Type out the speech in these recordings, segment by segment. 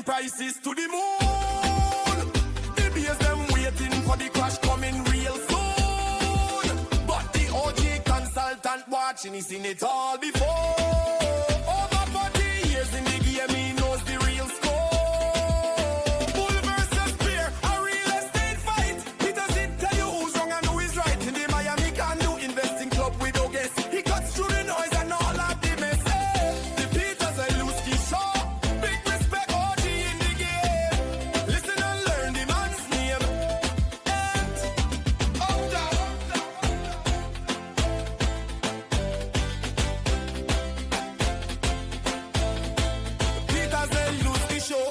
prices to the moon. The beers them waiting for the crash coming real soon. But the OG consultant watching, he's seen it all before. Over 40 years in the game, he knows the real score. Bull versus bear, a real estate fight. Peter Zalewski tell you who's wrong and who is right. In the Miami Condo investing club with no guess. He cuts through the noise and all of the mess. The Peter Zalewski Show. Big respect, OG in the game. Listen and learn the man's name. And up down. Peter Zalewski Show.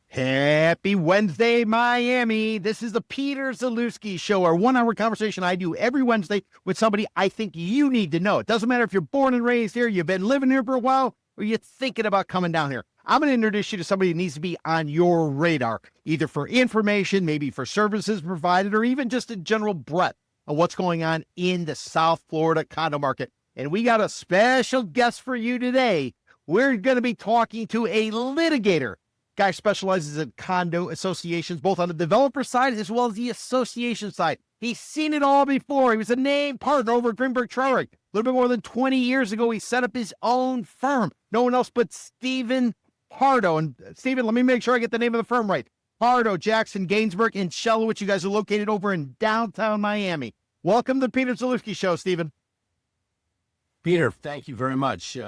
Happy Wednesday, Miami. This is the Peter Zalewski Show, our 1-hour conversation I do every Wednesday with somebody I think you need to know. It doesn't matter if you're born and raised here, you've been living here for a while, or you're thinking about coming down here. I'm going to introduce you to somebody who needs to be on your radar, either for information, maybe for services provided, or even just a general breadth of what's going on in the South Florida condo market. And we got a special guest for you today. We're going to be talking to a litigator. Guy specializes in condo associations, both on the developer side as well as the association side. He's seen it all before. He was a named partner over at Greenberg Traurig. A little bit more than 20 years ago, he set up his own firm. No one else but Stevan Pardo. And Stevan, let me make sure I get the name of the firm right. Pardo, Jackson, Gainsbourg, and Shellowitz. You guys are located over in downtown Miami. Welcome to the Peter Zalewski Show, Stevan. Peter, thank you very much.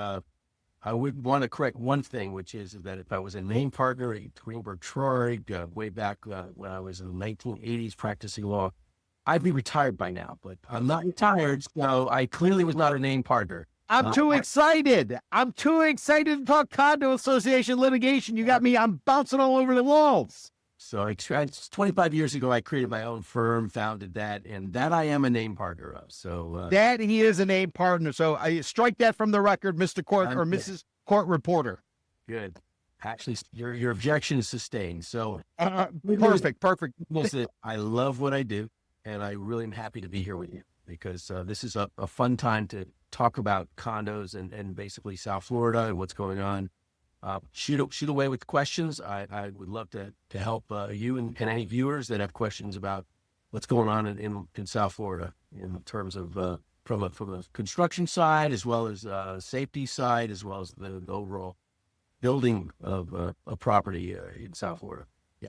I would want to correct one thing, which is that if I was a named partner at Greenberg Traurig way back when I was in the 1980s practicing law, I'd be retired by now. But I'm not retired, so I clearly was not a named partner. I'm too excited. I'm too excited to talk condo association litigation. You got me. I'm bouncing all over the walls. So 25 years ago, I created my own firm, founded that, and that I am a named partner of. So that he is a named partner. So I strike that from the record, Mr. Court or Mrs. Court Reporter. Good. Actually, your objection is sustained. So perfect. Listen, I love what I do, and I really am happy to be here with you because this is a fun time to talk about condos and basically South Florida and what's going on. Shoot away with questions. I would love to help you and any viewers that have questions about what's going on in South Florida in terms of from a construction side as well as safety side as well as the overall building of a property in South Florida. Yeah,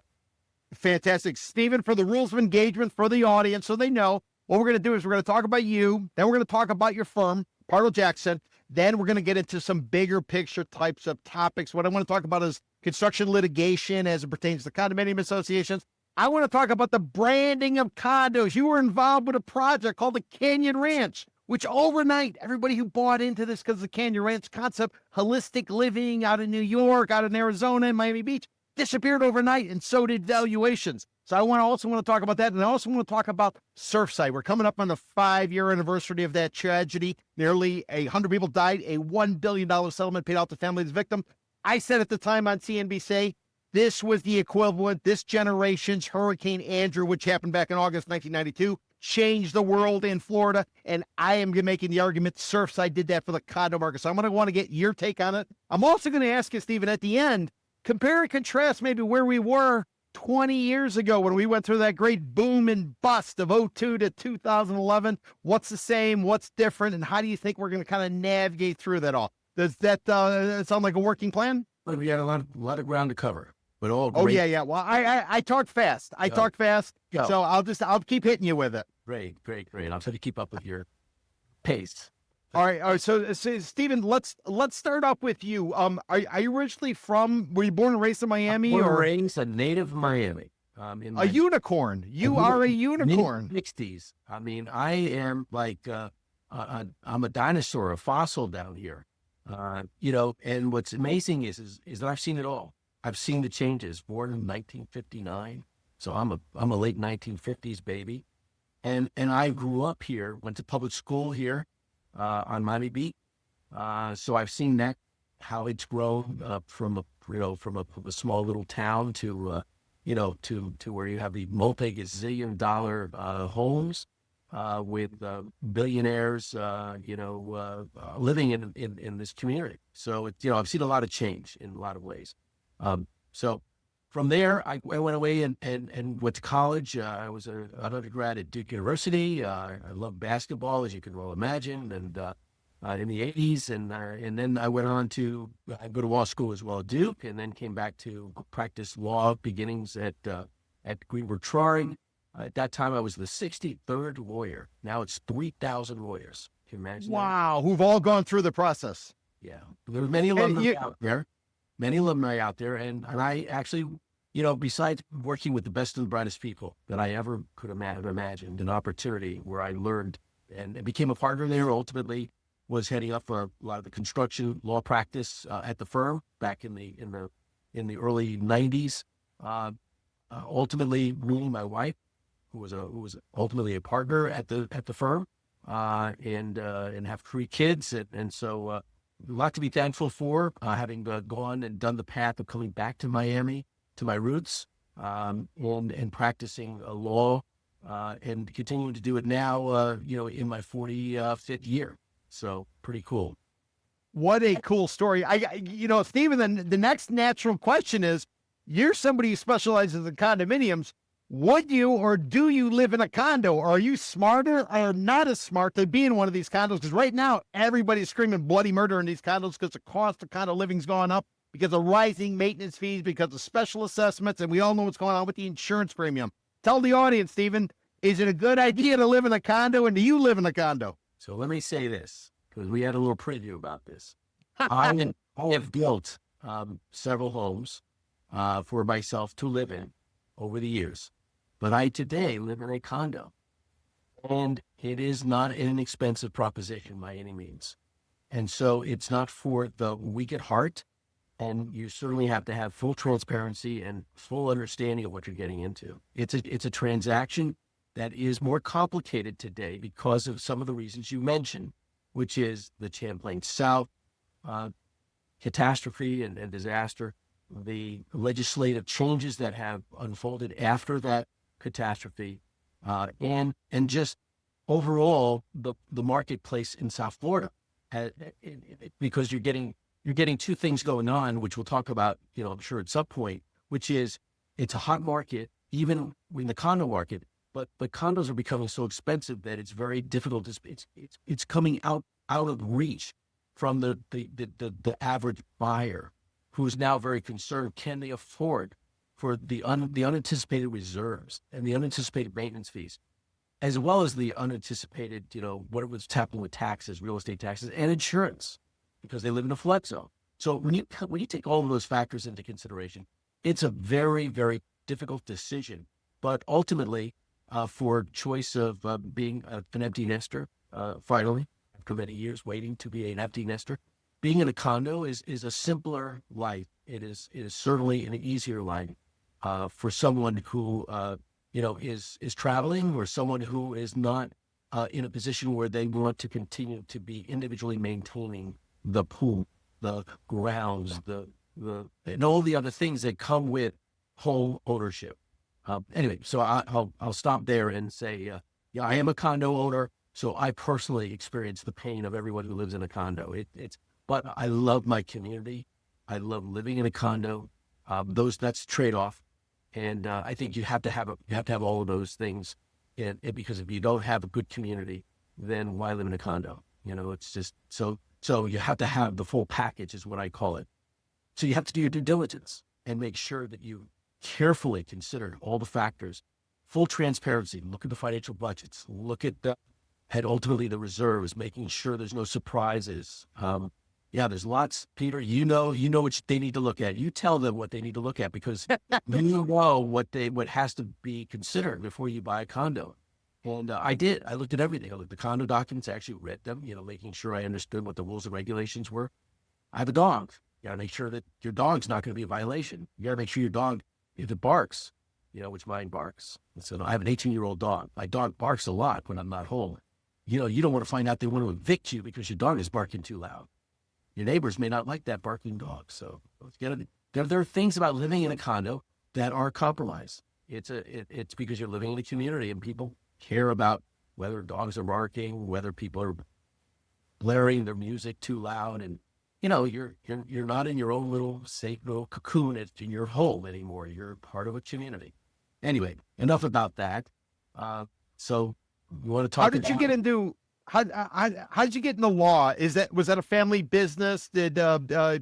fantastic, Stevan. For the rules of engagement for the audience, so they know what we're going to do is we're going to talk about you, then we're going to talk about your firm, Pardo Jackson. Then we're going to get into some bigger picture types of topics. What I want to talk about is construction litigation as it pertains to condominium associations. I want to talk about the branding of condos. You were involved with a project called the Canyon Ranch, which overnight, everybody who bought into this because of the Canyon Ranch concept, holistic living out in New York, out in Arizona, and Miami Beach, disappeared overnight, and so did valuations. So I also want to talk about that, and I also want to talk about Surfside. We're coming up on the 5-year anniversary of that tragedy. Nearly 100 people died. A $1 billion settlement paid out to families of the victim. I said at the time on CNBC, this was the equivalent, this generation's Hurricane Andrew, which happened back in August 1992, changed the world in Florida, and I am making the argument Surfside did that for the condo market. So I'm going to want to get your take on it. I'm also going to ask you, Stevan, at the end, compare and contrast maybe where we were 20 years ago when we went through that great boom and bust of 2002 to 2011. What's the same? What's different? And how do you think we're going to kind of navigate through that all? Does that sound like a working plan? Well, we got a lot of ground to cover. But all great. Oh, yeah. Well, I talk fast. Talk fast. Go. So I'll keep hitting you with it. Great. I'll try to keep up with your pace. All right. So Stevan, let's start off with you. Are you originally were you born and raised in Miami? Born and raised a native Miami. A unicorn. You are a unicorn. 60s. I mean, I am like, I'm a dinosaur, a fossil down here. And what's amazing is that I've seen it all. I've seen the changes. Born in 1959. So I'm a late 1950s baby. And I grew up here, went to public school here. On Miami Beach. So I've seen that, how it's grown from a small little town to where you have the multi-gazillion dollar homes. with billionaires, living in this community. So I've seen a lot of change in a lot of ways. So from there, I went away and went to college. I was an undergrad at Duke University. I loved basketball, as you can well imagine, and in the 80s. And then I went on to go to law school as well at Duke, and then came back to practice law beginnings at Greenberg Traurig. At that time, I was the 63rd lawyer. Now it's 3,000 lawyers. Can you imagine Wow, who've all gone through the process. that? Yeah. There are many alumni out there. Many alumni out there. And I actually, besides working with the best and the brightest people that I ever could have imagined, an opportunity where I learned and became a partner there, ultimately was heading up a lot of the construction law practice at the firm back in the early 90s. Ultimately, me and my wife, who was ultimately a partner at the firm, and have 3 kids, and so a lot to be thankful for, having gone and done the path of coming back to Miami, to my roots, and practicing law, and continuing to do it now, in my 45th year. So pretty cool. What a cool story. Steven, the next natural question is, you're somebody who specializes in condominiums. Would you or do you live in a condo? Or are you smarter or not as smart to be in one of these condos? Because right now, everybody's screaming bloody murder in these condos because the cost of condo living's gone up because of rising maintenance fees, because of special assessments, and we all know what's going on with the insurance premium. Tell the audience, Steven, is it a good idea to live in a condo, and do you live in a condo? So let me say this, because we had a little preview about this. I have built several homes for myself to live in over the years. But I today live in a condo, and it is not an inexpensive proposition by any means. And so it's not for the weak at heart, and you certainly have to have full transparency and full understanding of what you're getting into. It's a transaction that is more complicated today because of some of the reasons you mentioned, which is the Champlain South catastrophe and disaster, the legislative changes that have unfolded after that catastrophe, and just overall the marketplace in South Florida, because you're getting 2 things going on, which we'll talk about, I'm sure at some point, which is it's a hot market, even in the condo market, but condos are becoming so expensive that it's very difficult. It's coming out of reach from the average buyer, who is now very concerned. Can they afford for the unanticipated reserves and the unanticipated maintenance fees, as well as the unanticipated, what was happening with taxes, real estate taxes, and insurance, because they live in a flood zone. So when you take all of those factors into consideration, it's a very, very difficult decision. But ultimately, for choice of being an empty nester, finally, after many years waiting to be an empty nester, being in a condo is a simpler life. It is certainly an easier life for someone who is traveling, or someone who is not in a position where they want to continue to be individually maintaining the pool, the grounds, and all the other things that come with home ownership. Anyway, so I'll stop there and say, I am a condo owner, so I personally experience the pain of everyone who lives in a condo. But I love my community. I love living in a condo. That's trade-off, and I think you have to have all of those things. And because if you don't have a good community, then why live in a condo? It's just so you have to have the full package, is what I call it. So you have to do your due diligence and make sure that you carefully consider all the factors, full transparency. Look at the financial budgets. Look at ultimately the reserves, making sure there's no surprises. There's lots, Peter, you know what they need to look at. You tell them what they need to look at, because you know what has to be considered before you buy a condo. And I did. I looked at everything. I looked at the condo documents. I actually read them, making sure I understood what the rules and regulations were. I have a dog. You got to make sure that your dog's not going to be a violation. You got to make sure your dog, if it barks, which mine barks. So I have an 18-year-old dog. My dog barks a lot when I'm not home. You don't want to find out they want to evict you because your dog is barking too loud. Your neighbors may not like that barking dog. So there are things about living in a condo that are compromised. It's because you're living in a community, and people care about whether dogs are barking, whether people are blaring their music too loud, and you're not in your own little safe little cocoon in your home anymore. You're part of a community. Anyway, enough about that. So you want to talk? How did you get into? How did you get in the law? Was that a family business? Did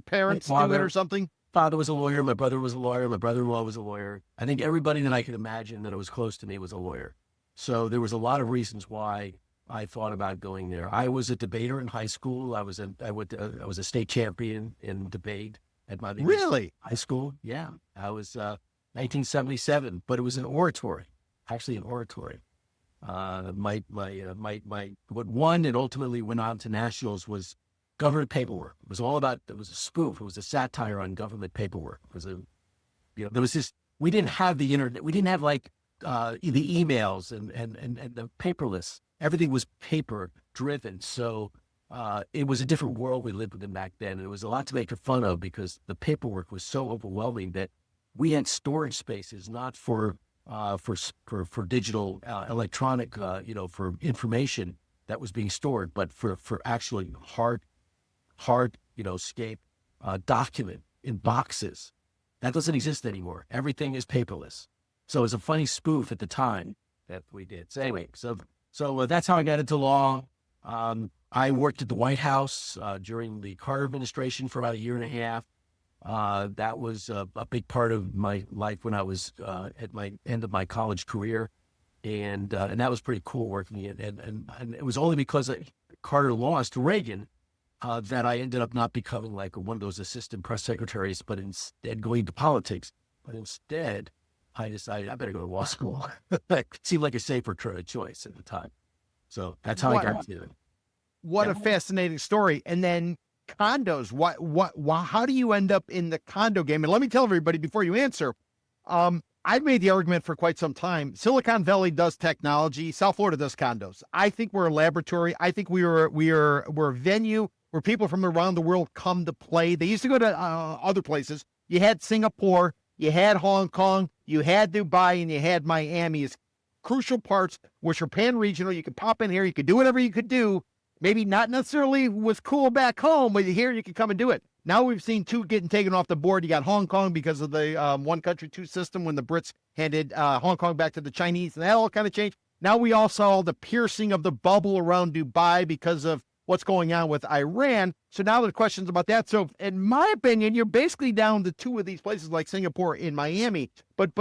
parents do it or something? Father was a lawyer. My brother was a lawyer. My brother-in-law was a lawyer. I think everybody that I could imagine that was close to me was a lawyer. So there was a lot of reasons why I thought about going there. I was a debater in high school. I was a state champion in debate at my high school. Yeah, I was 1977, but it was an oratory, actually an oratory. What won and ultimately went on to nationals was government paperwork. It was a spoof. It was a satire on government paperwork. It was there was this, we didn't have the internet. We didn't have like the emails and the paperless. Everything was paper driven. So it was a different world we lived within back then. And it was a lot to make fun of because the paperwork was so overwhelming that we had storage spaces, not for digital, electronic, for information that was being stored, but for actually hard, scape document in boxes. That doesn't exist anymore. Everything is paperless. So it was a funny spoof at the time that we did. So anyway, so that's how I got into law. I worked at the White House during the Carter administration for about a year and a half. That was a big part of my life when I was at my end of my college career, and that was pretty cool working it. And it was only because Carter lost to Reagan that I ended up not becoming like one of those assistant press secretaries, but instead going to politics. But instead, I decided I better go to law school. It seemed like a safer choice at the time. So that's how I got to it. What a fascinating story. And then condos. How do you end up in the condo game? And let me tell everybody before you answer, I've made the argument for quite some time. Silicon Valley does technology. South Florida does condos. I think we're a laboratory. I think we're a venue where people from around the world come to play. They used to go to other places. You had Singapore, you had Hong Kong, you had Dubai, and you had Miami as crucial parts, which are pan-regional. You could pop in here. You could do whatever you could do. Maybe not necessarily was cool back home, but here you can come and do it. Now we've seen two getting taken off the board. You got Hong Kong because of the one country, two system when the Brits handed Hong Kong back to the Chinese, and that all kind of changed. Now we all saw the piercing of the bubble around Dubai because of what's going on with Iran. So now the questions about that. So in my opinion, you're basically down to two of these places like Singapore and Miami, but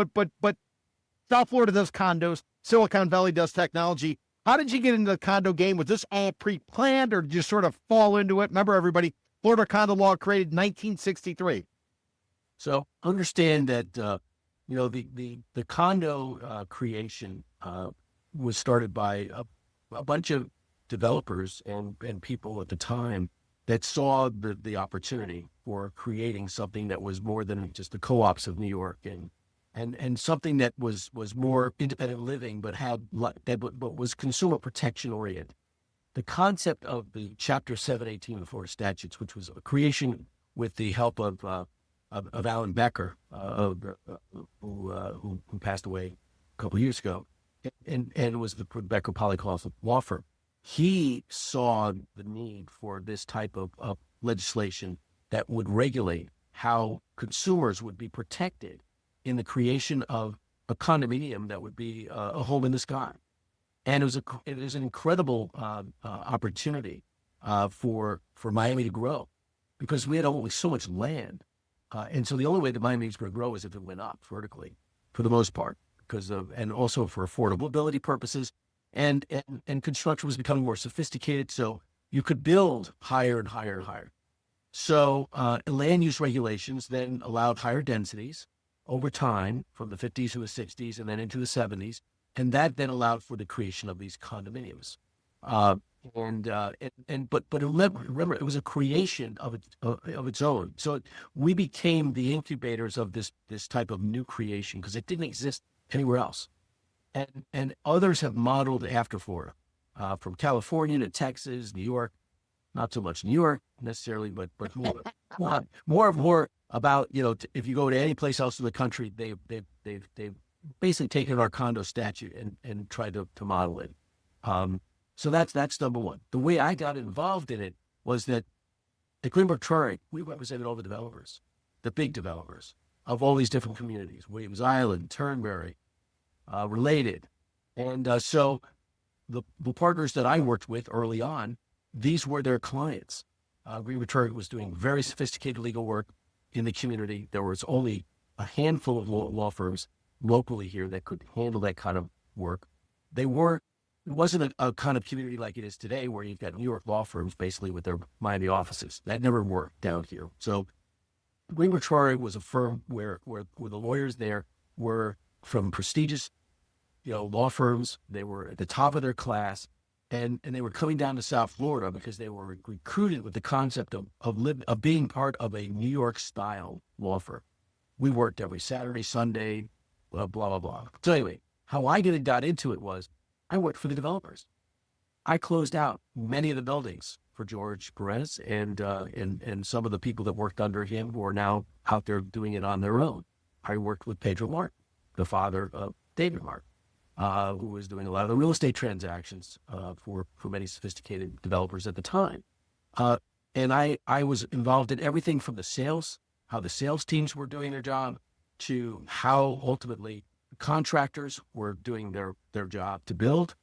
South Florida does condos. Silicon Valley does technology. How did you get into the condo game? Was this all pre-planned or did you sort of fall into it? Remember, everybody, Florida condo law created 1963. So understand that, the condo creation was started by a bunch of developers and people at the time that saw the opportunity for creating something that was more than just the co-ops of New York and something that was more independent living, but was consumer protection oriented. The concept of the Chapter 718 of the Florida statutes, which was a creation with the help of Alan Becker, who passed away a couple of years ago, and was the Becker Polycloth law firm. He saw the need for this type of legislation that would regulate how consumers would be protected in the creation of a condominium that would be a home in the sky. And it was an incredible opportunity for Miami to grow because we had only so much land. And so the only way that Miami was going to grow is if it went up vertically for the most part and also for affordability purposes. And construction was becoming more sophisticated, so you could build higher and higher and higher. So land use regulations then allowed higher densities over time from the 50s to the 60s and then into the 70s. And that then allowed for the creation of these condominiums. But remember, it was a creation of its own. So we became the incubators of this type of new creation because it didn't exist anywhere else. And others have modeled after Florida, from California to Texas, New York, not so much New York necessarily, but more about, if you go to any place else in the country, they've basically taken our condo statute and tried to model it. So that's number one. The way I got involved in it was that at Greenberg Traurig, we represented all the developers, the big developers of all these different communities, Williams Island, Turnberry, Related. And so the partners that I worked with early on, these were their clients. Greenberg Traurig was doing very sophisticated legal work in the community. There was only a handful of law firms locally here that could handle that kind of work. It wasn't a kind of community like it is today where you've got New York law firms basically with their Miami offices. That never worked down here. So Greenberg Traurig was a firm where the lawyers there were from prestigious, law firms. They were at the top of their class, and they were coming down to South Florida because they were recruited with the concept of being part of a New York style law firm. We worked every Saturday, Sunday, blah, blah, blah. So anyway, how I got into it was I worked for the developers. I closed out many of the buildings for George Perez and some of the people that worked under him who are now out there doing it on their own. I worked with Pedro Martin, the father of David Martin, who was doing a lot of the real estate transactions for many sophisticated developers at the time. And I was involved in everything from the sales, how the sales teams were doing their job, to how ultimately contractors were doing their job to build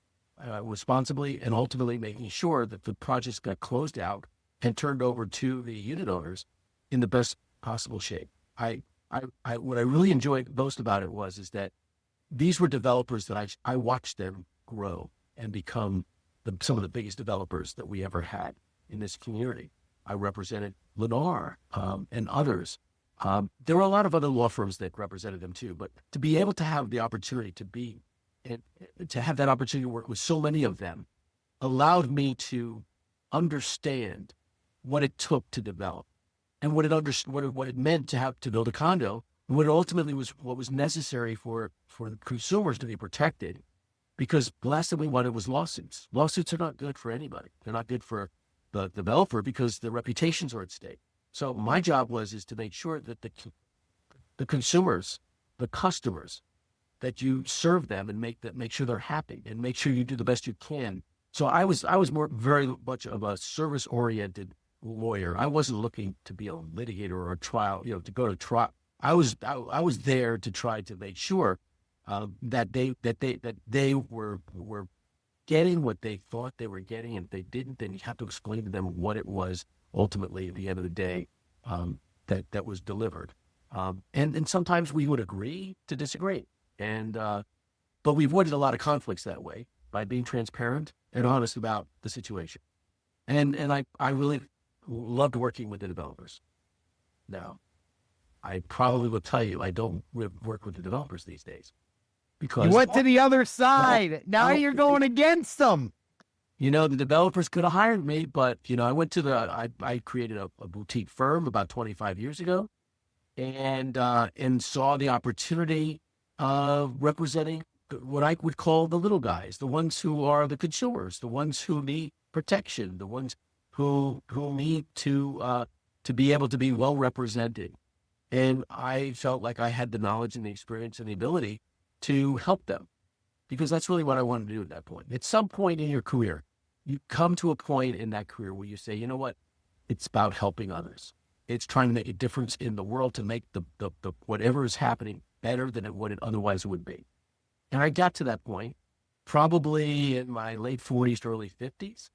responsibly, and ultimately making sure that the projects got closed out and turned over to the unit owners in the best possible shape. What I really enjoyed most about it is that these were developers that I watched them grow and become some of the biggest developers that we ever had in this community. I represented Lennar and others. There were a lot of other law firms that represented them too, but to be able to have the opportunity to have that opportunity to work with so many of them allowed me to understand what it took to develop and what it meant to build a condo, and what ultimately what was necessary for the consumers to be protected, because the last thing we wanted was lawsuits. Lawsuits are not good for anybody. They're not good for the developer because their reputations are at stake. So my job is to make sure that the consumers, the customers, that you serve them and make sure they're happy and make sure you do the best you can. So I was very much of a service-oriented lawyer. I wasn't looking to be a litigator or a trial, to go to trial. I was there to try to make sure that they were getting what they thought they were getting, and if they didn't, then you have to explain to them what it was ultimately at the end of the day that was delivered. And sometimes we would agree to disagree, but we avoided a lot of conflicts that way by being transparent and honest about the situation. And I really loved working with the developers. Now, I probably will tell you I don't work with the developers these days, because you went to the other side. Now you're going against them. The developers could have hired me, but I went to I created a boutique firm about 25 years ago, and saw the opportunity of representing what I would call the little guys, the ones who are the consumers, the ones who need protection, the ones who need to be able to be well represented. And I felt like I had the knowledge and the experience and the ability to help them, because that's really what I wanted to do at that point. At some point in your career, you come to a point in that career where you say, you know what? It's about helping others. It's trying to make a difference in the world to make the whatever is happening better than what it otherwise would be. And I got to that point probably in my late 40s to early 50s.